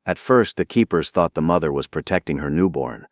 At first the keepers thought the mother was protecting her newborn.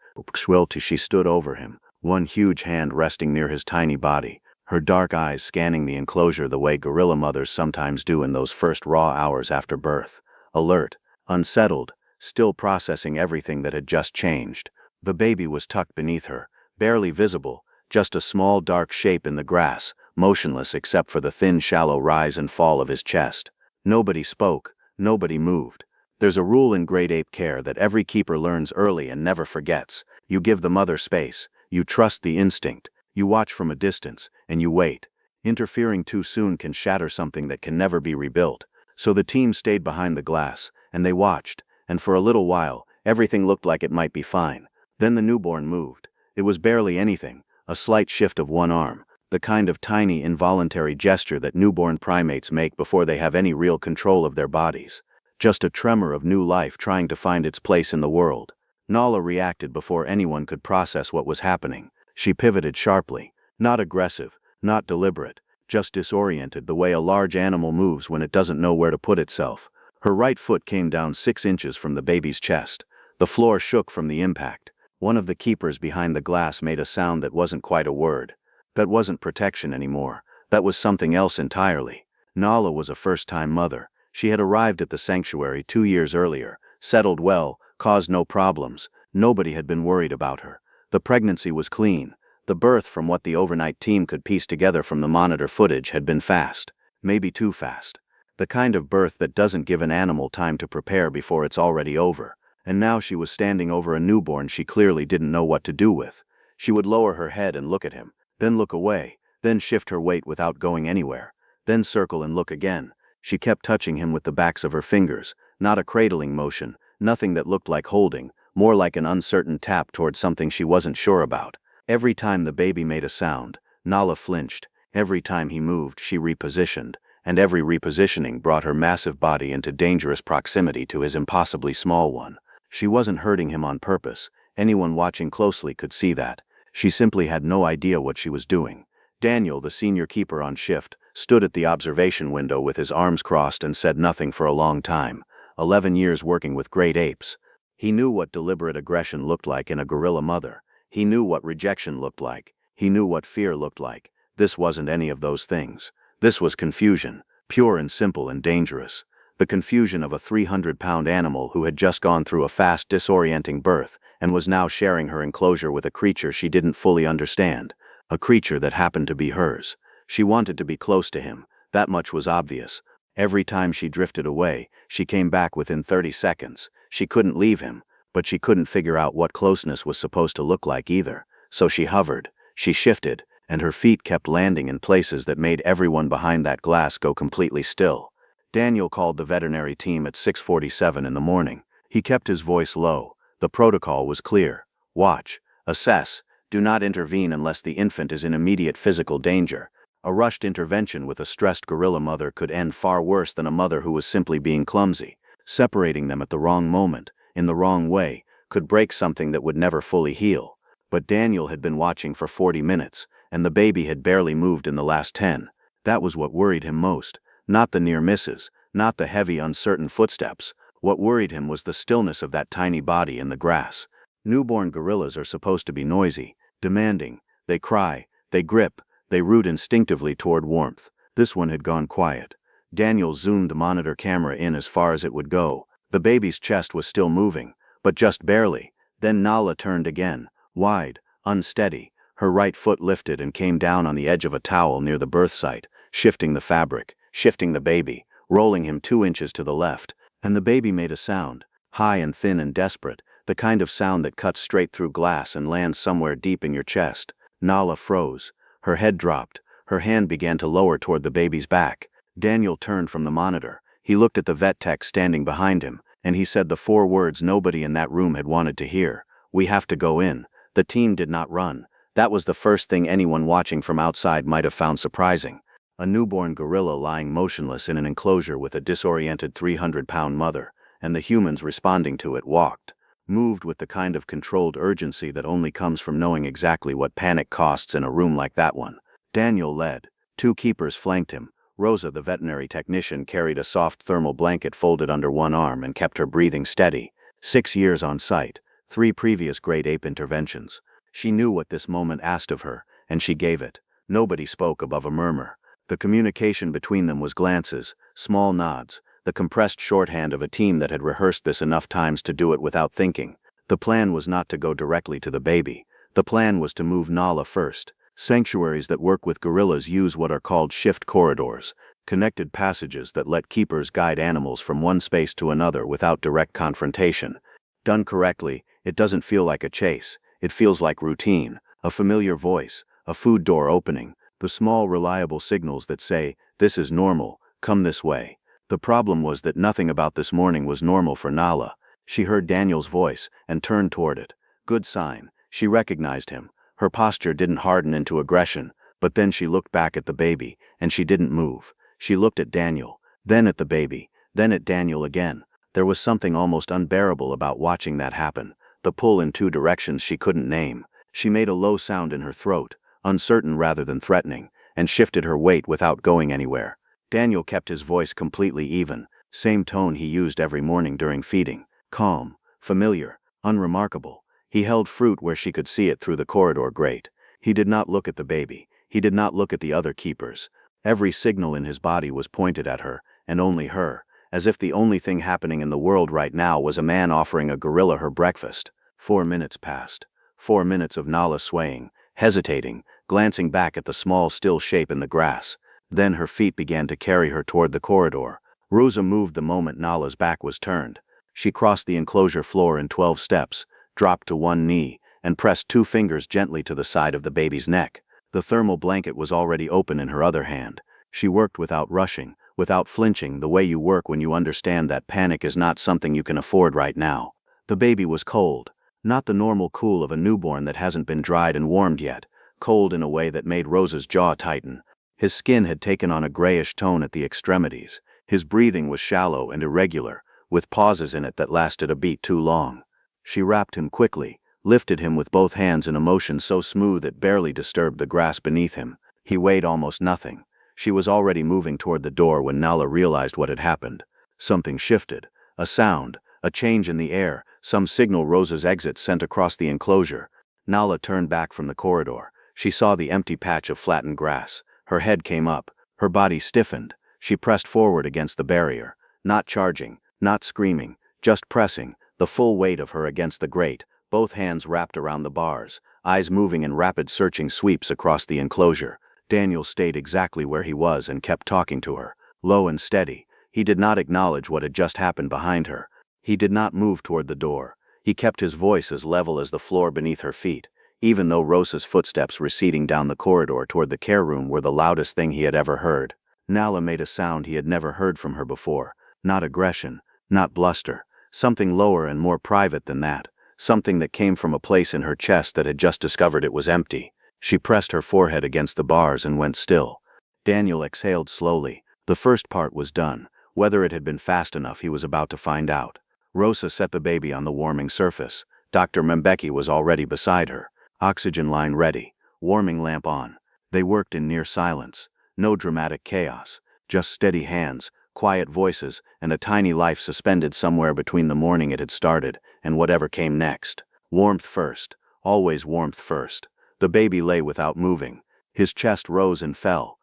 She stood over him, one huge hand resting near his tiny body, her dark eyes scanning the enclosure the way gorilla mothers sometimes do in those first raw hours after birth. Alert, unsettled, still processing everything that had just changed. The baby was tucked beneath her, barely visible, just a small dark shape in the grass, motionless except for the thin shallow rise and fall of his chest. Nobody spoke, nobody moved. There's a rule in great ape care that every keeper learns early and never forgets. You give the mother space, you trust the instinct, you watch from a distance, and you wait. Interfering too soon can shatter something that can never be rebuilt. So the team stayed behind the glass, and they watched, and for a little while, everything looked like it might be fine. Then the newborn moved. It was barely anything, a slight shift of one arm, the kind of tiny involuntary gesture that newborn primates make before they have any real control of their bodies. Just a tremor of new life trying to find its place in the world. Nala reacted before anyone could process what was happening. She pivoted sharply, not aggressive, not deliberate, just disoriented the way a large animal moves when it doesn't know where to put itself. Her right foot came down 6 inches from the baby's chest. The floor shook from the impact. One of the keepers behind the glass made a sound that wasn't quite a word. That wasn't protection anymore. That was something else entirely. Nala was a first-time mother. She had arrived at the sanctuary 2 years earlier, settled well, caused no problems. Nobody had been worried about her. The pregnancy was clean. The birth, from what the overnight team could piece together from the monitor footage, had been fast. Maybe too fast. The kind of birth that doesn't give an animal time to prepare before it's already over. And now she was standing over a newborn she clearly didn't know what to do with. She would lower her head and look at him, then look away, then shift her weight without going anywhere, then circle and look again. She kept touching him with the backs of her fingers, not a cradling motion, nothing that looked like holding, more like an uncertain tap toward something she wasn't sure about. Every time the baby made a sound, Nala flinched. Every time he moved, she repositioned, and every repositioning brought her massive body into dangerous proximity to his impossibly small one. She wasn't hurting him on purpose. Anyone watching closely could see that. She simply had no idea what she was doing. Daniel, the senior keeper on shift, stood at the observation window with his arms crossed and said nothing for a long time. 11 years working with great apes. He knew what deliberate aggression looked like in a gorilla mother. He knew what rejection looked like. He knew what fear looked like. This wasn't any of those things. This was confusion, pure and simple and dangerous. The confusion of a 300-pound animal who had just gone through a fast, disorienting birth and was now sharing her enclosure with a creature she didn't fully understand. A creature that happened to be hers. She wanted to be close to him. That much was obvious. Every time she drifted away, she came back within 30 seconds. She couldn't leave him, but she couldn't figure out what closeness was supposed to look like either. So she hovered, she shifted, and her feet kept landing in places that made everyone behind that glass go completely still. Daniel called the veterinary team at 6:47 in the morning. He kept his voice low. The protocol was clear. Watch, assess, do not intervene unless the infant is in immediate physical danger. A rushed intervention with a stressed gorilla mother could end far worse than a mother who was simply being clumsy. Separating them at the wrong moment, in the wrong way, could break something that would never fully heal. But Daniel had been watching for 40 minutes, and the baby had barely moved in the last 10. That was what worried him most. Not the near misses, not the heavy, uncertain footsteps. What worried him was the stillness of that tiny body in the grass. Newborn gorillas are supposed to be noisy, demanding. They cry, they grip, they root instinctively toward warmth. This one had gone quiet. Daniel zoomed the monitor camera in as far as it would go. The baby's chest was still moving, but just barely. Then Nala turned again, wide, unsteady. Her right foot lifted and came down on the edge of a towel near the birth site, shifting the fabric, shifting the baby, rolling him 2 inches to the left. And the baby made a sound, high and thin and desperate, the kind of sound that cuts straight through glass and lands somewhere deep in your chest. Nala froze. Her head dropped. Her hand began to lower toward the baby's back. Daniel turned from the monitor. He looked at the vet tech standing behind him, and he said the 4 words nobody in that room had wanted to hear. We have to go in. The team did not run. That was the first thing anyone watching from outside might have found surprising. A newborn gorilla lying motionless in an enclosure with a disoriented 300-pound mother, and the humans responding to it walked, moved with the kind of controlled urgency that only comes from knowing exactly what panic costs in a room like that one. Daniel led. 2 keepers flanked him, Rosa, the veterinary technician, carried a soft thermal blanket folded under one arm and kept her breathing steady. 6 years on site, 3 previous great ape interventions. She knew what this moment asked of her, and she gave it. Nobody spoke above a murmur. The communication between them was glances, small nods, the compressed shorthand of a team that had rehearsed this enough times to do it without thinking. The plan was not to go directly to the baby. The plan was to move Nala first. Sanctuaries that work with gorillas use what are called shift corridors, connected passages that let keepers guide animals from one space to another without direct confrontation. Done correctly, it doesn't feel like a chase. It feels like routine, a familiar voice, a food door opening, the small reliable signals that say, "This is normal, come this way." The problem was that nothing about this morning was normal for Nala. She heard Daniel's voice and turned toward it. Good sign. She recognized him. Her posture didn't harden into aggression, but then she looked back at the baby, and she didn't move. She looked at Daniel, then at the baby, then at Daniel again. There was something almost unbearable about watching that happen, the pull in 2 directions she couldn't name. She made a low sound in her throat, uncertain rather than threatening, and shifted her weight without going anywhere. Daniel kept his voice completely even, same tone he used every morning during feeding, calm, familiar, unremarkable. He held fruit where she could see it through the corridor grate. He did not look at the baby. He did not look at the other keepers. Every signal in his body was pointed at her, and only her, as if the only thing happening in the world right now was a man offering a gorilla her breakfast. 4 minutes passed. 4 minutes of Nala swaying, hesitating, glancing back at the small still shape in the grass. Then her feet began to carry her toward the corridor. Rosa moved the moment Nala's back was turned. She crossed the enclosure floor in 12 steps, dropped to one knee, and pressed 2 fingers gently to the side of the baby's neck. The thermal blanket was already open in her other hand. She worked without rushing, without flinching, the way you work when you understand that panic is not something you can afford right now. The baby was cold. Not the normal cool of a newborn that hasn't been dried and warmed yet, cold in a way that made Rosa's jaw tighten. His skin had taken on a grayish tone at the extremities. His breathing was shallow and irregular, with pauses in it that lasted a beat too long. She wrapped him quickly, lifted him with both hands in a motion so smooth it barely disturbed the grass beneath him. He weighed almost nothing. She was already moving toward the door when Nala realized what had happened. Something shifted. A sound, a change in the air, some signal Rosa's exit sent across the enclosure. Nala turned back from the corridor. She saw the empty patch of flattened grass. Her head came up. Her body stiffened. She pressed forward against the barrier. Not charging, not screaming, just pressing, the full weight of her against the grate, both hands wrapped around the bars, eyes moving in rapid searching sweeps across the enclosure. Daniel stayed exactly where he was and kept talking to her, low and steady. He did not acknowledge what had just happened behind her. He did not move toward the door. He kept his voice as level as the floor beneath her feet, even though Rosa's footsteps receding down the corridor toward the care room were the loudest thing he had ever heard. Nala made a sound he had never heard from her before, not aggression, not bluster. Something lower and more private than that, something that came from a place in her chest that had just discovered it was empty. She pressed her forehead against the bars and went still. Daniel exhaled slowly. The first part was done. Whether it had been fast enough he was about to find out. Rosa set the baby on the warming surface. Dr. Mbeki was already beside her. Oxygen line ready. Warming lamp on. They worked in near silence. No dramatic chaos. Just steady hands, quiet voices, and a tiny life suspended somewhere between the morning it had started and whatever came next. Warmth first. Always warmth first. The baby lay without moving. His chest rose and fell.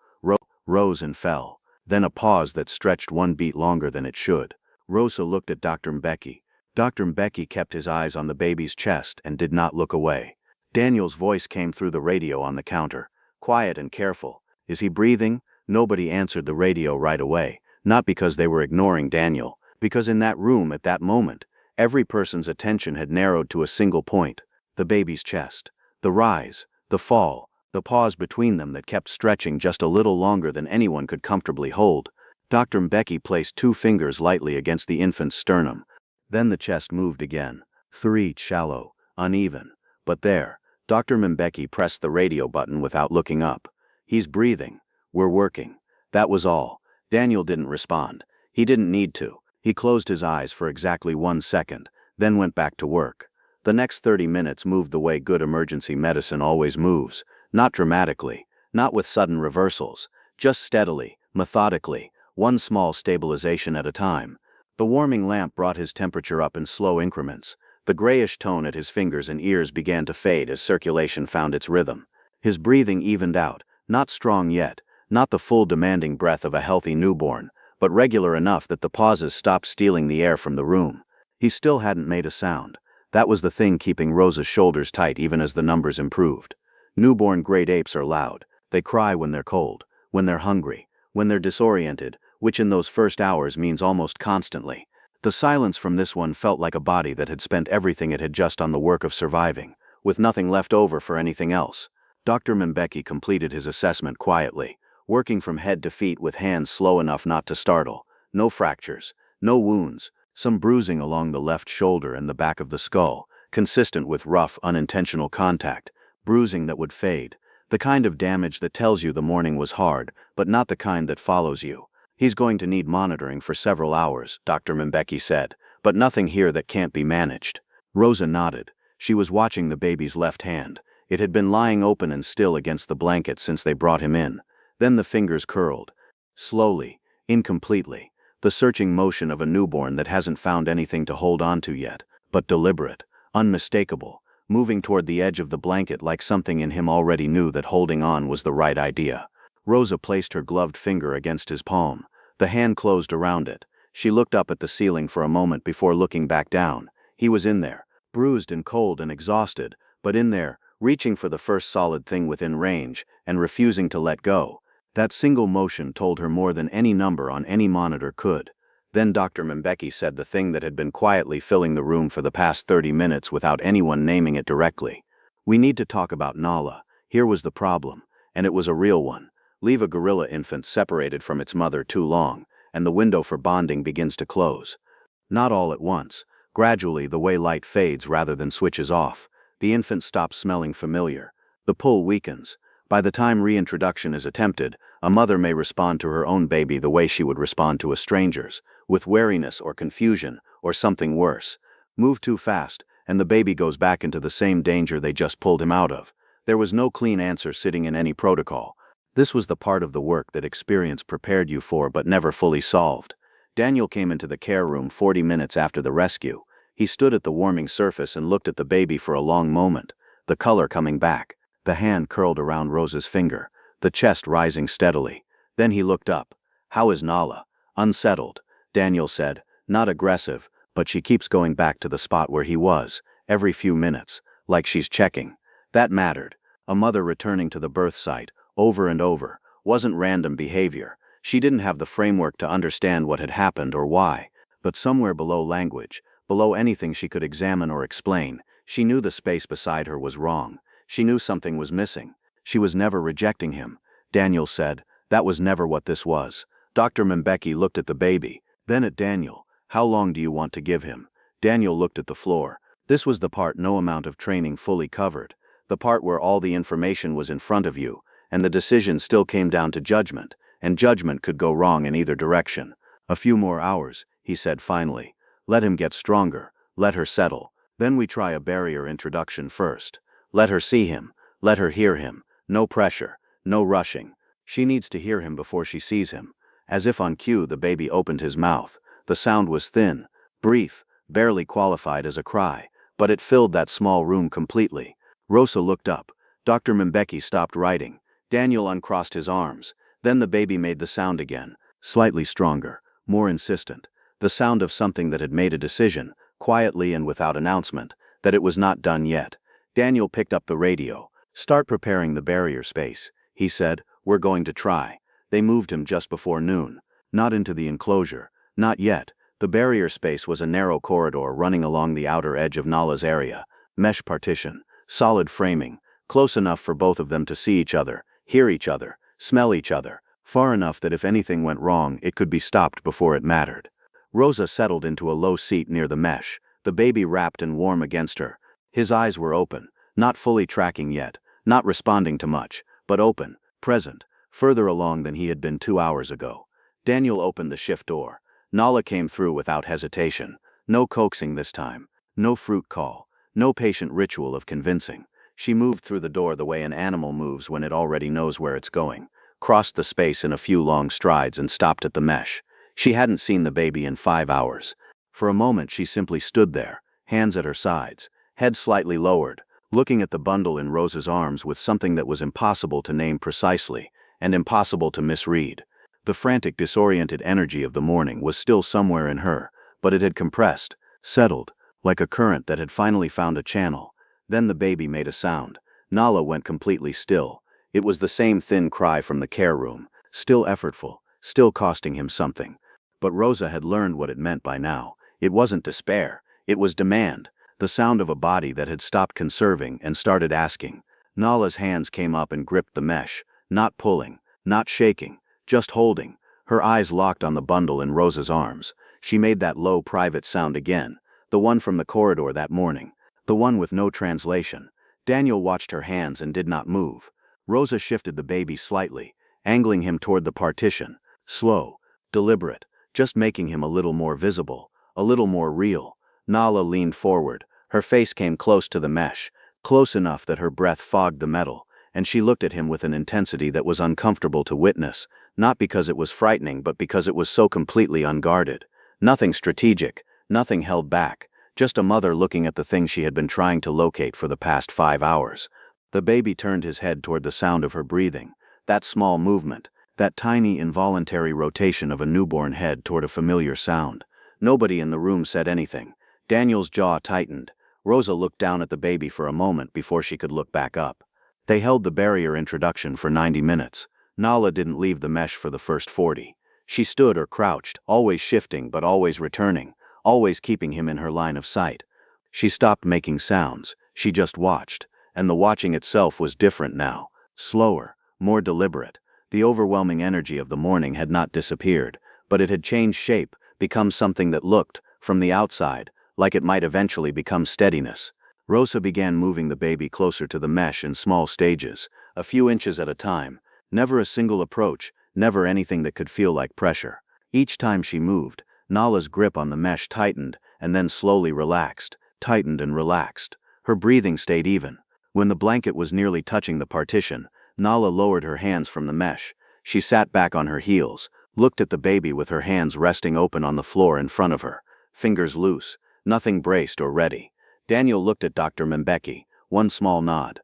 Rose and fell. Then a pause that stretched one beat longer than it should. Rosa looked at Dr. Mbeki. Dr. Mbeki kept his eyes on the baby's chest and did not look away. Daniel's voice came through the radio on the counter. Quiet and careful. Is he breathing? Nobody answered the radio right away. Not because they were ignoring Daniel, because in that room at that moment, every person's attention had narrowed to a single point. The baby's chest. The rise. The fall. The pause between them that kept stretching just a little longer than anyone could comfortably hold. Dr. Mbeki placed 2 fingers lightly against the infant's sternum. Then the chest moved again. 3, shallow, uneven. But there. Dr. Mbeki pressed the radio button without looking up. He's breathing. We're working. That was all. Daniel didn't respond. He didn't need to. He closed his eyes for exactly 1 second, then went back to work. The next 30 minutes moved the way good emergency medicine always moves. Not dramatically, not with sudden reversals, just steadily, methodically, one small stabilization at a time. The warming lamp brought his temperature up in slow increments. The grayish tone at his fingers and ears began to fade as circulation found its rhythm. His breathing evened out, not strong yet, not the full demanding breath of a healthy newborn, but regular enough that the pauses stopped stealing the air from the room. He still hadn't made a sound. That was the thing keeping Rosa's shoulders tight even as the numbers improved. Newborn great apes are loud. They cry when they're cold, when they're hungry, when they're disoriented, which in those first hours means almost constantly. The silence from this one felt like a body that had spent everything it had just on the work of surviving, with nothing left over for anything else. Dr. Mbeki completed his assessment quietly, working from head to feet with hands slow enough not to startle. No fractures, no wounds, some bruising along the left shoulder and the back of the skull, consistent with rough, unintentional contact, bruising that would fade. The kind of damage that tells you the morning was hard, but not the kind that follows you. He's going to need monitoring for several hours, Dr. Mbeki said, but nothing here that can't be managed. Rosa nodded. She was watching the baby's left hand. It had been lying open and still against the blanket since they brought him in. Then the fingers curled. Slowly, incompletely, the searching motion of a newborn that hasn't found anything to hold on to yet, but deliberate, unmistakable, moving toward the edge of the blanket like something in him already knew that holding on was the right idea. Rosa placed her gloved finger against his palm. The hand closed around it. She looked up at the ceiling for a moment before looking back down. He was in there, bruised and cold and exhausted, but in there, reaching for the first solid thing within range, and refusing to let go. That single motion told her more than any number on any monitor could. Then Dr. Mbeki said the thing that had been quietly filling the room for the past 30 minutes without anyone naming it directly. We need to talk about Nala. Here was the problem, and it was a real one. Leave a gorilla infant separated from its mother too long, and the window for bonding begins to close. Not all at once. Gradually, the way light fades rather than switches off. The infant stops smelling familiar. The pull weakens. By the time reintroduction is attempted, a mother may respond to her own baby the way she would respond to a stranger's, with wariness or confusion, or something worse. Move too fast, and the baby goes back into the same danger they just pulled him out of. There was no clean answer sitting in any protocol. This was the part of the work that experience prepared you for but never fully solved. Daniel came into the care room 40 minutes after the rescue. He stood at the warming surface and looked at the baby for a long moment, the color coming back, the hand curled around Rosa's finger, the chest rising steadily. Then he looked up. "How is Nala?" "Unsettled," Daniel said. "Not aggressive, but she keeps going back to the spot where he was, every few minutes, like she's checking." That mattered. A mother returning to the birth site, over and over, wasn't random behavior. She didn't have the framework to understand what had happened or why, but somewhere below language, below anything she could examine or explain, she knew the space beside her was wrong. She knew something was missing. She was never rejecting him. Daniel said, "That was never what this was." Dr. Mbeki looked at the baby, then at Daniel. "How long do you want to give him?" Daniel looked at the floor. This was the part no amount of training fully covered. The part where all the information was in front of you, and the decision still came down to judgment, and judgment could go wrong in either direction. "A few more hours," he said finally. "Let him get stronger. Let her settle. Then we try a barrier introduction first. Let her see him. Let her hear him. No pressure. No rushing. She needs to hear him before she sees him." As if on cue, the baby opened his mouth. The sound was thin, brief, barely qualified as a cry, but it filled that small room completely. Rosa looked up. Dr. Mbeki stopped writing. Daniel uncrossed his arms. Then the baby made the sound again, slightly stronger, more insistent. The sound of something that had made a decision, quietly and without announcement, that it was not done yet. Daniel picked up the radio. "Start preparing the barrier space," he said. "We're going to try." They moved him just before noon. Not into the enclosure. Not yet. The barrier space was a narrow corridor running along the outer edge of Nala's area. Mesh partition. Solid framing. Close enough for both of them to see each other, hear each other, smell each other. Far enough that if anything went wrong, it could be stopped before it mattered. Rosa settled into a low seat near the mesh, the baby wrapped and warm against her. His eyes were open, not fully tracking yet, not responding to much, but open, present, further along than he had been 2 hours ago. Daniel opened the shift door. Nala came through without hesitation. No coaxing this time. No fruit call. No patient ritual of convincing. She moved through the door the way an animal moves when it already knows where it's going. crossed the space in a few long strides and stopped at the mesh. She hadn't seen the baby in 5 hours. For a moment she simply stood there, hands at her sides, head slightly lowered, looking at the bundle in Rosa's arms with something that was impossible to name precisely, and impossible to misread. The frantic, disoriented energy of the morning was still somewhere in her, but it had compressed, settled, like a current that had finally found a channel. Then the baby made a sound. Nala went completely still. It was the same thin cry from the care room, still effortful, still costing him something. But Rosa had learned what it meant by now. It wasn't despair, it was demand, the sound of a body that had stopped conserving and started asking. Nala's hands came up and gripped the mesh, not pulling, not shaking, just holding. Her eyes locked on the bundle in Rosa's arms. She made that low, private sound again, the one from the corridor that morning, the one with no translation. Daniel watched her hands and did not move. Rosa shifted the baby slightly, angling him toward the partition, slow, deliberate, just making him a little more visible, a little more real. Nala leaned forward. Her face came close to the mesh, close enough that her breath fogged the metal, and she looked at him with an intensity that was uncomfortable to witness, not because it was frightening but because it was so completely unguarded. Nothing strategic, nothing held back, just a mother looking at the thing she had been trying to locate for the past 5 hours. The baby turned his head toward the sound of her breathing, that small movement, that tiny involuntary rotation of a newborn head toward a familiar sound. Nobody in the room said anything. Daniel's jaw tightened. Rosa looked down at the baby for a moment before she could look back up. They held the barrier introduction for 90 minutes. Nala didn't leave the mesh for the first 40. She stood or crouched, always shifting but always returning, always keeping him in her line of sight. She stopped making sounds. She just watched. And the watching itself was different now. Slower, more deliberate. The overwhelming energy of the morning had not disappeared, but it had changed shape, become something that looked, from the outside, like it might eventually become steadiness. Rosa began moving the baby closer to the mesh in small stages, a few inches at a time. Never a single approach, never anything that could feel like pressure. Each time she moved, Nala's grip on the mesh tightened and then slowly relaxed, tightened and relaxed. Her breathing stayed even. When the blanket was nearly touching the partition, Nala lowered her hands from the mesh. She sat back on her heels, looked at the baby with her hands resting open on the floor in front of her, fingers loose, nothing braced or ready. Daniel looked at Dr. Mbeki, one small nod.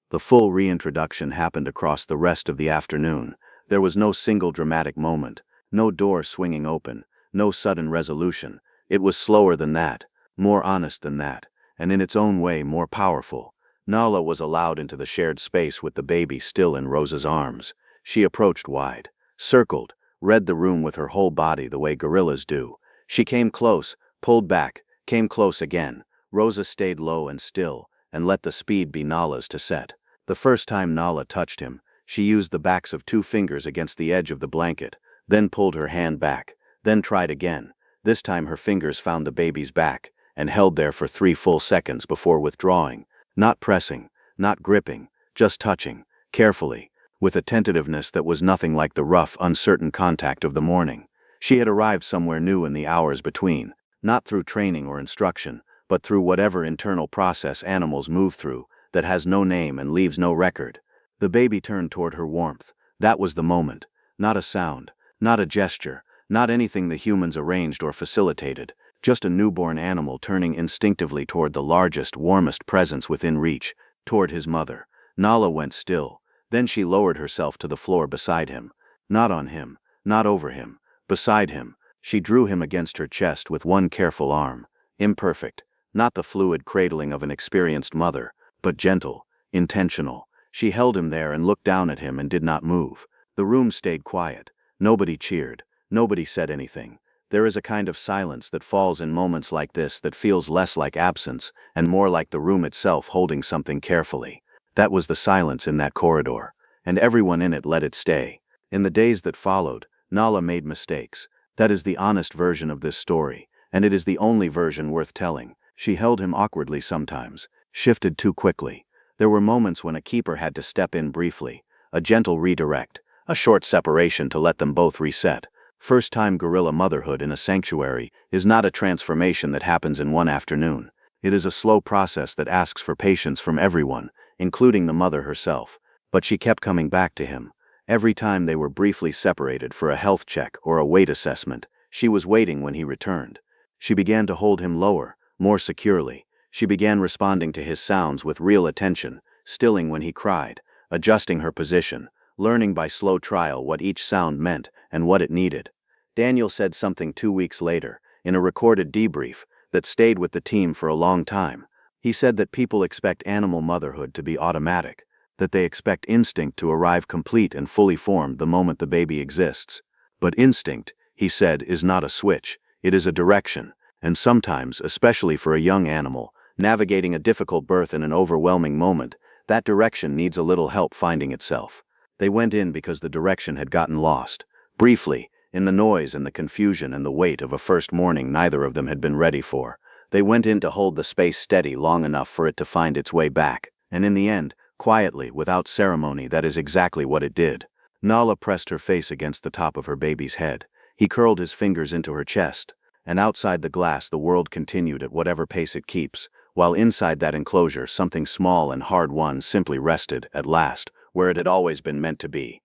The full reintroduction happened across the rest of the afternoon. There was no single dramatic moment, no door swinging open, no sudden resolution. It was slower than that, more honest than that, and in its own way more powerful. Nala was allowed into the shared space with the baby still in Rosa's arms. She approached wide, circled, read the room with her whole body the way gorillas do. She came close, pulled back, came close again. Rosa stayed low and still, and let the speed be Nala's to set. The first time Nala touched him, she used the backs of 2 fingers against the edge of the blanket, then pulled her hand back, then tried again. This time her fingers found the baby's back, and held there for 3 full seconds before withdrawing. Not pressing, not gripping, just touching, carefully, with a tentativeness that was nothing like the rough, uncertain contact of the morning. She had arrived somewhere new in the hours between, not through training or instruction, but through whatever internal process animals move through, that has no name and leaves no record. The baby turned toward her warmth. That was the moment. Not a sound, not a gesture, not anything the humans arranged or facilitated. Just a newborn animal turning instinctively toward the largest, warmest presence within reach, toward his mother. Nala went still. Then she lowered herself to the floor beside him. Not on him, not over him, beside him. She drew him against her chest with one careful arm. Imperfect, not the fluid cradling of an experienced mother, but gentle, intentional. She held him there and looked down at him and did not move. The room stayed quiet. Nobody cheered. Nobody said anything. There is a kind of silence that falls in moments like this that feels less like absence and more like the room itself holding something carefully. That was the silence in that corridor, and everyone in it let it stay. In the days that followed, Nala made mistakes. That is the honest version of this story, and it is the only version worth telling. She held him awkwardly sometimes, shifted too quickly. There were moments when a keeper had to step in briefly, a gentle redirect, a short separation to let them both reset. First-time gorilla motherhood in a sanctuary is not a transformation that happens in one afternoon. It is a slow process that asks for patience from everyone, including the mother herself. But she kept coming back to him. Every time they were briefly separated for a health check or a weight assessment, she was waiting when he returned. She began to hold him lower, more securely. She began responding to his sounds with real attention, stilling when he cried, adjusting her position, learning by slow trial what each sound meant and what it needed. Daniel said something 2 weeks later, in a recorded debrief, that stayed with the team for a long time. He said that people expect animal motherhood to be automatic, that they expect instinct to arrive complete and fully formed the moment the baby exists. But instinct, he said, is not a switch, it is a direction, and sometimes, especially for a young animal, navigating a difficult birth in an overwhelming moment, that direction needs a little help finding itself. They went in because the direction had gotten lost. Briefly, in the noise and the confusion and the weight of a first morning neither of them had been ready for. They went in to hold the space steady long enough for it to find its way back, and in the end, quietly, without ceremony, that is exactly what it did. Nala pressed her face against the top of her baby's head. He curled his fingers into her chest, and outside the glass the world continued at whatever pace it keeps, while inside that enclosure something small and hard-won simply rested, at last, where it had always been meant to be.